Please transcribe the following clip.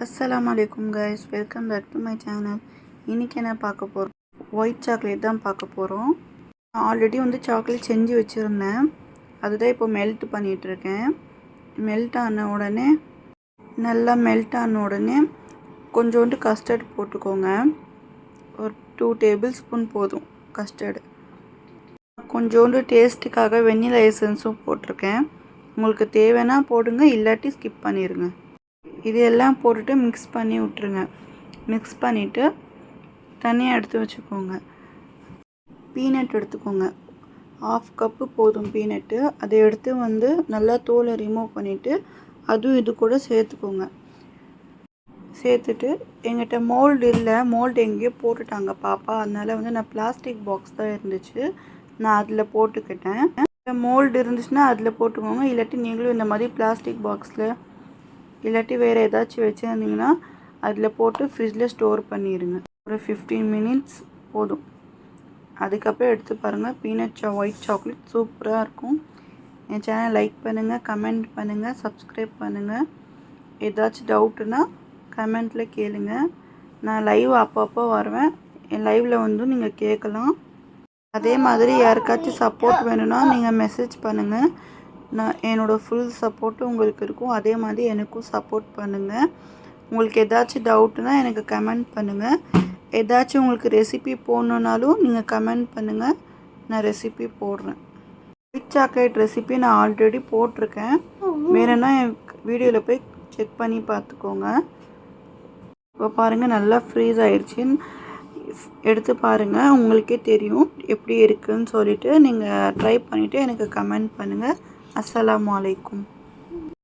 Assalamualaikum guys, welcome back to my channel. இன்னைக்கு என்ன பார்க்க போறோம், ஒயிட் சாக்லேட் தான் பார்க்க போறோம். ஆல்ரெடி சாக்லேட் செஞ்சு வச்சிருந்தேன், அதுதான் இப்போ மெல்ட் பண்ணிட்டு இருக்கேன். மெல்ட் ஆன உடனே கொஞ்சோண்டு கஸ்டர்ட் போட்டுக்கோங்க. ஒரு 2 டேபிள் ஸ்பூன் போதும் கஸ்டர்ட். கொஞ்சோண்டு டேஸ்ட்டுக்காக வெண்ணிலா எசன்ஸும் போட்டிருக்கேன். உங்களுக்கு தேவைன்னா போடுங்க, இல்லாட்டி ஸ்கிப் பண்ணிடுங்க. இதெல்லாம் போட்டுட்டு மிக்ஸ் பண்ணி விட்டுருங்க. மிக்ஸ் பண்ணிவிட்டு தனியாக எடுத்து வச்சுக்கோங்க. பீனட் எடுத்துக்கோங்க, 1/2 கப்பு போதும் பீனட்டு. அதை எடுத்து நல்லா தோலை ரிமூவ் பண்ணிவிட்டு அதுவும் இது கூட சேர்த்துக்கோங்க. சேர்த்துட்டு எங்கிட்ட மோல்டு இல்லை, மோல்டு எங்கேயோ போட்டுட்டாங்க பாப்பா, அதனால் நான் பிளாஸ்டிக் பாக்ஸ் தான் இருந்துச்சு, நான் அதில் போட்டுக்கிட்டேன். மோல்டு இருந்துச்சுன்னா அதில் போட்டுக்கோங்க, இல்லாட்டி நீங்களும் இந்த மாதிரி பிளாஸ்டிக் பாக்ஸில் இல்லாட்டி வேறு ஏதாச்சும் வச்சுருந்தீங்கன்னா அதில் போட்டு ஃப்ரிட்ஜில் ஸ்டோர் பண்ணிடுங்க. ஒரு 15 மினிட்ஸ் போதும். அதுக்கப்புறம் எடுத்து பாருங்கள், பீனட் ஒயிட் சாக்லேட் சூப்பராக இருக்கும். என் சேனல் லைக் பண்ணுங்கள், கமெண்ட் பண்ணுங்கள், சப்ஸ்கிரைப் பண்ணுங்கள். ஏதாச்சும் டவுட்டுன்னா கமெண்ட்டில் கேளுங்க. நான் லைவ் அப்பப்போ வருவேன், என் லைவில் நீங்கள் கேட்கலாம். அதே மாதிரி யாருக்காச்சும் சப்போர்ட் வேணும்னா நீங்கள் மெசேஜ் பண்ணுங்கள், நான் என்னோடய ஃபுல் சப்போர்ட்டும் உங்களுக்கு இருக்கும். அதே மாதிரி எனக்கும் சப்போர்ட் பண்ணுங்கள். உங்களுக்கு ஏதாச்சும் டவுட்னா எனக்கு கமெண்ட் பண்ணுங்கள். ஏதாச்சும் உங்களுக்கு ரெசிபி போடணுன்னாலும் நீங்கள் கமெண்ட் பண்ணுங்கள், நான் ரெசிபி போடுறேன். ஒயிட் சாக்லேட் ரெசிபி நான் ஆல்ரெடி போட்டிருக்கேன், வேணும்னா என் வீடியோவில் போய் செக் பண்ணி பார்த்துக்கோங்க. இப்போ பாருங்கள், நல்லா ஃப்ரீஸ் ஆயிடுச்சின்னு எடுத்து பாருங்கள், உங்களுக்கே தெரியும் எப்படி இருக்குதுன்னு சொல்லிவிட்டு நீங்கள் ட்ரை பண்ணிவிட்டு எனக்கு கமெண்ட் பண்ணுங்கள். அஸ்ஸலாமு அலைக்கும்.